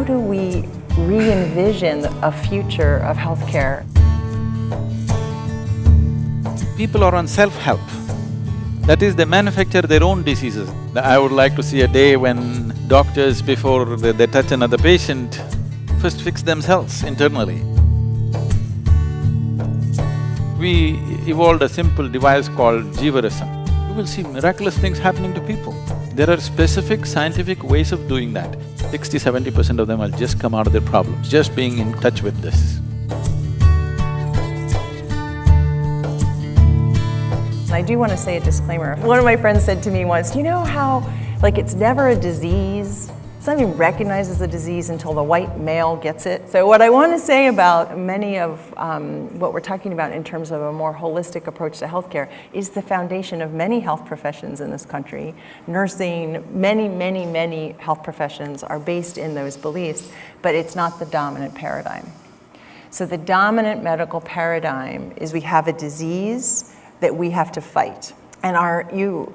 do we re-envision a future of healthcare? People are on self-help. That is, they manufacture their own diseases. I would like to see a day when doctors, before they touch another patient, first fix themselves internally. We evolved a simple device called Jivarasam. You will see miraculous things happening to people. There are specific scientific ways of doing that. 60–70% of them will just come out of their problems, just being in touch with this. I do want to say a disclaimer. One of my friends said to me once, you know how, it's never a disease? It's not even recognized as a disease until the white male gets it. So what I want to say about many of what we're talking about in terms of a more holistic approach to healthcare is the foundation of many health professions in this country. Nursing, many health professions are based in those beliefs, but it's not the dominant paradigm. So the dominant medical paradigm is we have a disease that we have to fight. And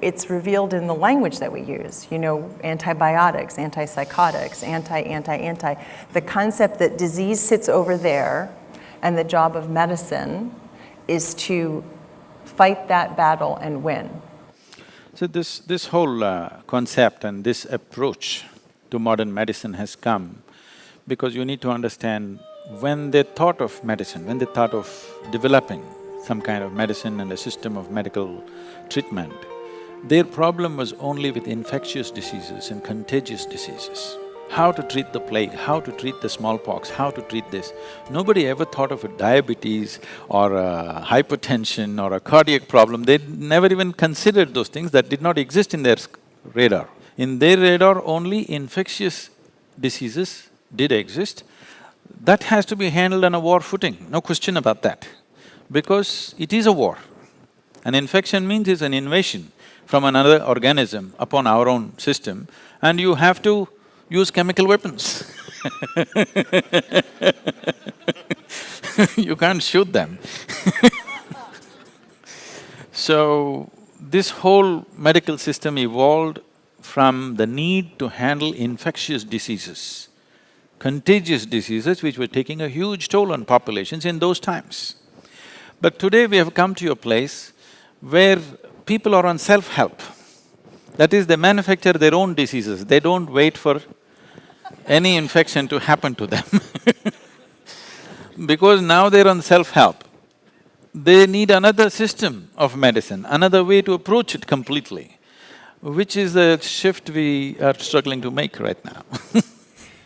it's revealed in the language that we use, antibiotics, antipsychotics, anti. The concept that disease sits over there and the job of medicine is to fight that battle and win. So this whole concept and this approach to modern medicine has come because you need to understand when they thought of medicine, when they thought of developing some kind of medicine and a system of medical treatment, their problem was only with infectious diseases and contagious diseases. How to treat the plague, how to treat the smallpox, how to treat this. Nobody ever thought of a diabetes or a hypertension or a cardiac problem. They never even considered those things. That did not exist in their radar. In their radar, only infectious diseases did exist. That has to be handled on a war footing, no question about that. Because it is a war. An infection means it's an invasion from another organism upon our own system, and you have to use chemical weapons. You can't shoot them. So, this whole medical system evolved from the need to handle infectious diseases, contagious diseases which were taking a huge toll on populations in those times. But today we have come to a place where people are on self-help. That is, they manufacture their own diseases, they don't wait for any infection to happen to them. Because now they're on self-help, they need another system of medicine, another way to approach it completely, which is the shift we are struggling to make right now.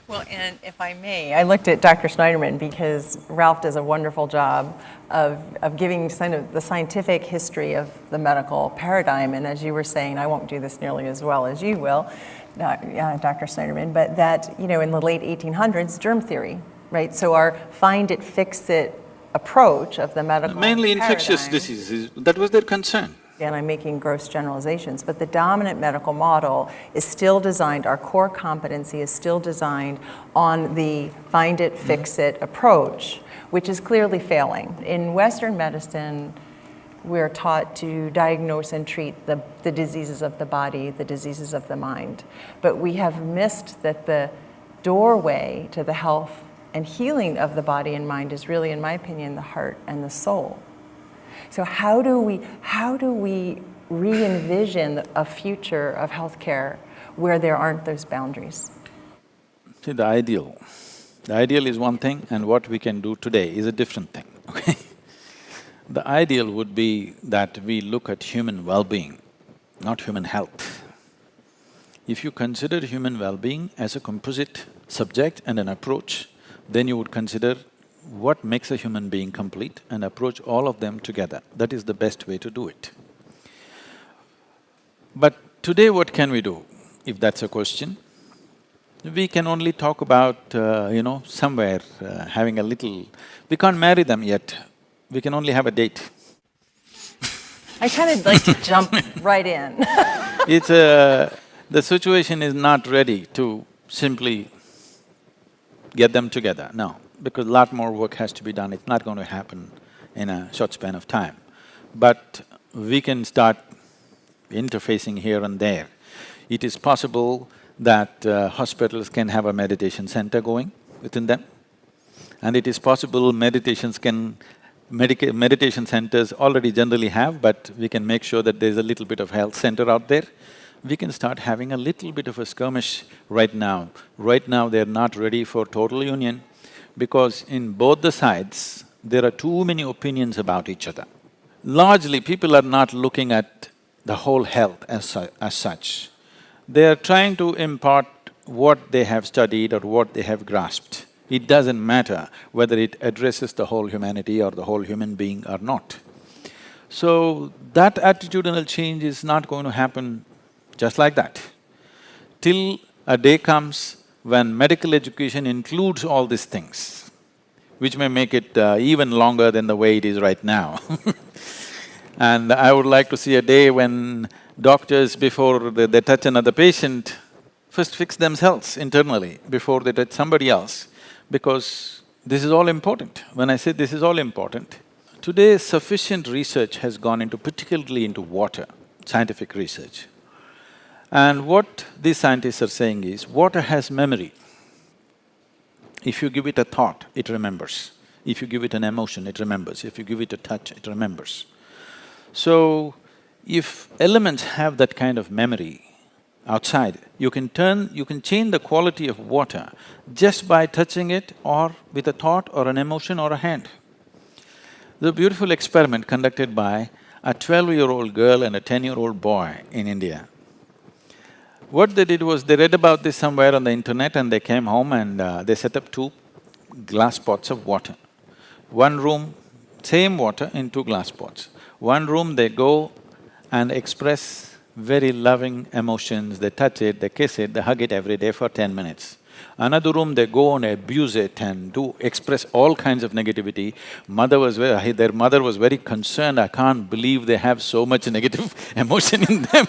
Well, and if I may, I looked at Dr. Schneiderman because Ralph does a wonderful job of giving kind of the scientific history of the medical paradigm, and as you were saying, I won't do this nearly as well as you will, Dr. Schneiderman, but that, in the late 1800s, germ theory, right? So our find it, fix it approach of the medical Mainly paradigm, infectious diseases, that was their concern. and I'm making gross generalizations, but the dominant medical model is still designed, our core competency is still designed on the find it, fix it approach, which is clearly failing. In Western medicine, we're taught to diagnose and treat the diseases of the body, the diseases of the mind. But we have missed that the doorway to the health and healing of the body and mind is really, in my opinion, the heart and the soul. So how do we re-envision a future of healthcare where there aren't those boundaries? See, the ideal is one thing and what we can do today is a different thing, okay? The ideal would be that we look at human well-being, not human health. If you consider human well-being as a composite subject and an approach, then you would consider what makes a human being complete and approach all of them together. That is the best way to do it. But today what can we do, if that's a question? We can only talk about, somewhere having a little… We can't marry them yet, we can only have a date. I kind of like to jump right in. The situation is not ready to simply get them together, no. Because a lot more work has to be done, it's not going to happen in a short span of time. But we can start interfacing here and there. It is possible that hospitals can have a meditation center going within them. And it is possible meditation centers already generally have, but we can make sure that there's a little bit of health center out there. We can start having a little bit of a skirmish right now. Right now, they're not ready for total union because in both the sides, there are too many opinions about each other. Largely, people are not looking at the whole health as such. They are trying to impart what they have studied or what they have grasped. It doesn't matter whether it addresses the whole humanity or the whole human being or not. So, that attitudinal change is not going to happen just like that. Till a day comes when medical education includes all these things, which may make it even longer than the way it is right now. And I would like to see a day when doctors, before they touch another patient, first fix themselves internally before they touch somebody else, because this is all important. When I say this is all important, today sufficient research has gone into, particularly into water, scientific research. And what these scientists are saying is, water has memory. If you give it a thought, it remembers. If you give it an emotion, it remembers. If you give it a touch, it remembers. So, if elements have that kind of memory outside, you can change the quality of water just by touching it or with a thought or an emotion or a hand. There's a beautiful experiment conducted by a 12-year-old girl and a 10-year-old boy in India. What they did was, they read about this somewhere on the internet and they came home and they set up 2 glass pots of water. One room, same water in 2 glass pots. One room they go and express very loving emotions, they touch it, they kiss it, they hug it every day for 10 minutes. Another room they go and abuse it and express all kinds of negativity. Their mother was very concerned, I can't believe they have so much negative emotion in them.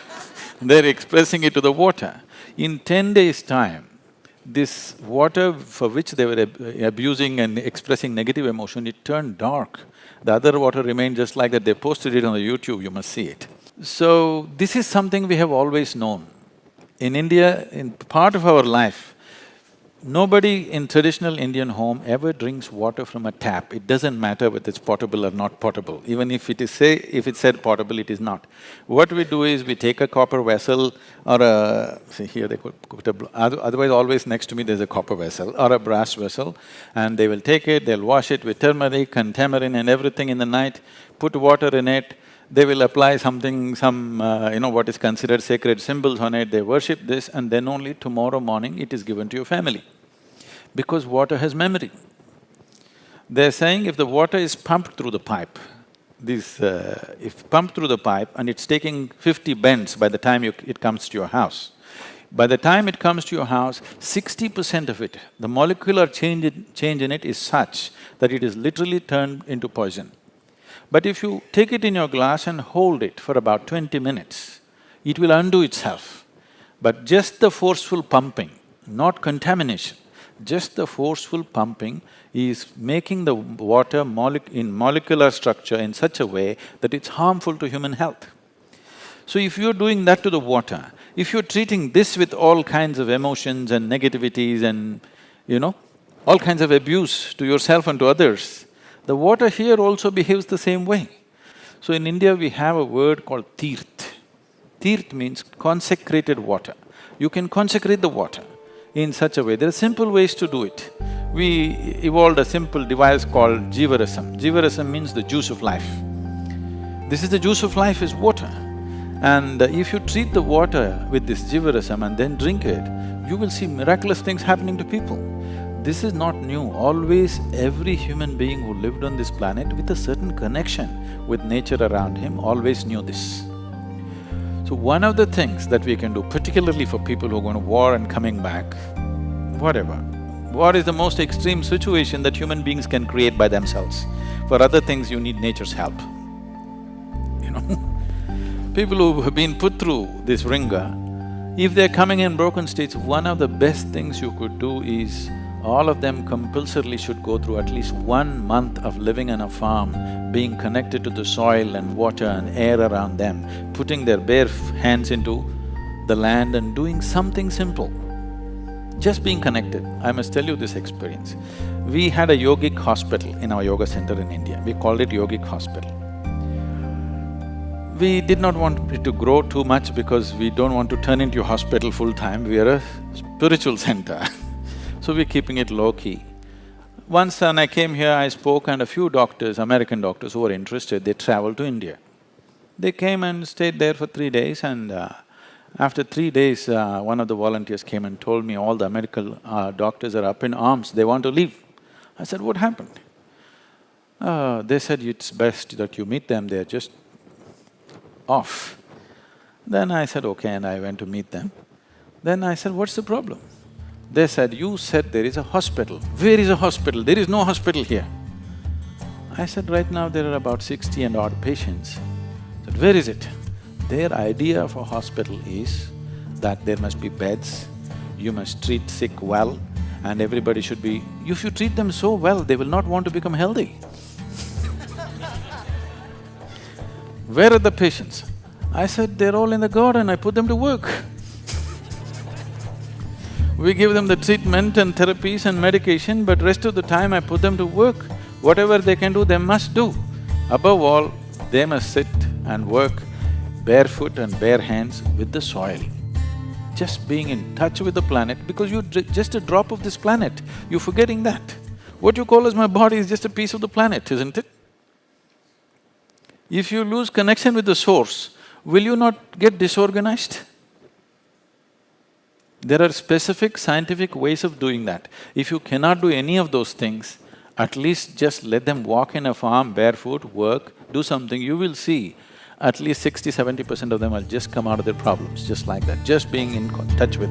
They're expressing it to the water. In 10 days' time, this water for which they were abusing and expressing negative emotion, it turned dark. The other water remained just like that. They posted it on the YouTube, you must see it. So, this is something we have always known. In India, in part of our life, nobody in traditional Indian home ever drinks water from a tap. It doesn't matter whether it's potable or not potable. Even if it's said potable, it is not. What we do is we take a copper vessel or see here they put otherwise always next to me there's a copper vessel or a brass vessel, and they will take it, they'll wash it with turmeric and tamarind and everything in the night, put water in it, they will apply what is considered sacred symbols on it, they worship this, and then only tomorrow morning it is given to your family. Because water has memory. They're saying if the water is pumped through the pipe, if pumped through the pipe and it's taking 50 bends by the time it comes to your house, by the time it comes to your house, 60% of it, the molecular change in it is such that it is literally turned into poison. But if you take it in your glass and hold it for about 20 minutes, it will undo itself. But just the forceful pumping, not contamination, just the forceful pumping is making the water in molecular structure in such a way that it's harmful to human health. So if you're doing that to the water, if you're treating this with all kinds of emotions and negativities and, all kinds of abuse to yourself and to others, the water here also behaves the same way. So in India, we have a word called tirth. Tirth means consecrated water. You can consecrate the water in such a way. There are simple ways to do it. We evolved a simple device called jivarasam. Jivarasam means the juice of life. This is the juice of life is water. And if you treat the water with this jivarasam and then drink it, you will see miraculous things happening to people. This is not new. Always every human being who lived on this planet with a certain connection with nature around him always knew this. So one of the things that we can do, particularly for people who are going to war and coming back, whatever, war is the most extreme situation that human beings can create by themselves. For other things, you need nature's help, People who have been put through this ringer, if they're coming in broken states, one of the best things you could do is all of them compulsorily should go through at least 1 month of living on a farm, being connected to the soil and water and air around them, putting their bare hands into the land and doing something simple. Just being connected. I must tell you this experience. We had a yogic hospital in our yoga center in India. We called it Yogic Hospital. We did not want it to grow too much because we don't want to turn into a hospital full-time, we are a spiritual center so we're keeping it low-key. Once when I came here, I spoke and a few doctors, American doctors who were interested, they traveled to India. They came and stayed there for 3 days and after 3 days, one of the volunteers came and told me all the American doctors are up in arms, they want to leave. I said, what happened? They said, it's best that you meet them, they're just off. Then I said, okay, and I went to meet them. Then I said, what's the problem? They said, you said there is a hospital. Where is a hospital? There is no hospital here. I said, right now there are about 60 and odd patients. I said, where is it? Their idea of a hospital is that there must be beds, you must treat sick well, and everybody should be… If you treat them so well, they will not want to become healthy. Where are the patients? I said, they're all in the garden, I put them to work. We give them the treatment and therapies and medication, but rest of the time I put them to work. Whatever they can do, they must do. Above all, they must sit and work barefoot and bare hands with the soil. Just being in touch with the planet, because you're just a drop of this planet, you're forgetting that. What you call as my body is just a piece of the planet, isn't it? If you lose connection with the source, will you not get disorganized? There are specific scientific ways of doing that. If you cannot do any of those things, at least just let them walk in a farm barefoot, work, do something, you will see at least 60–70% of them will just come out of their problems, just like that, just being in touch with